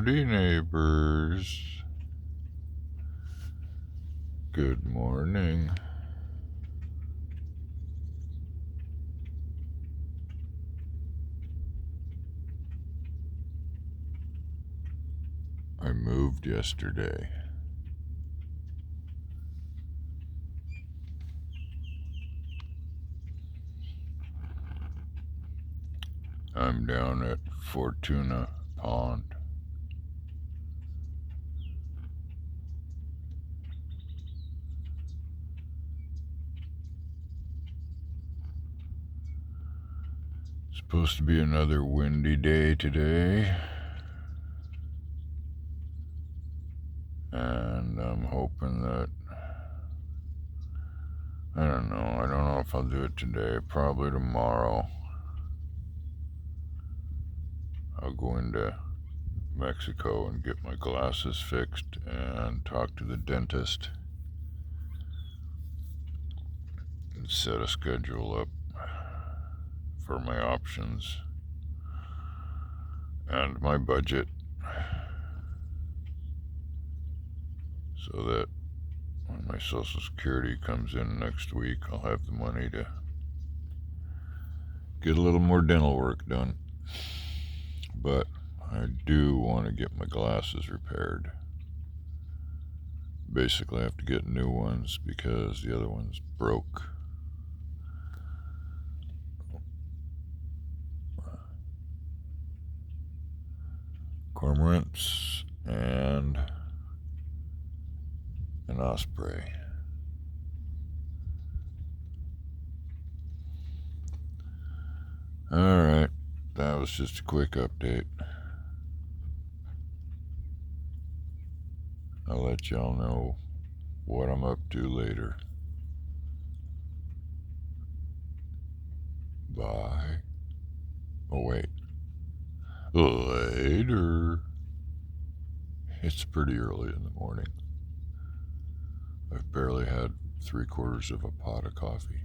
Howdy, neighbors. Good morning. I moved yesterday. I'm down at Fortuna Pond. Supposed to be another windy day today. And I'm hoping that, I don't know if I'll do it today, probably tomorrow. I'll go into Mexico and get my glasses fixed and talk to the dentist and set a schedule up for my options and my budget so that when my Social Security comes in next week, I'll have the money to get a little more dental work done. But I do want to get my glasses repaired. Basically, I have to get new ones because the other ones broke. Cormorants and an osprey. Alright, that was just a quick update. I'll let y'all know what I'm up to later. Bye. Oh, wait. Later. It's pretty early in the morning. I've barely had 3/4 of a pot of coffee.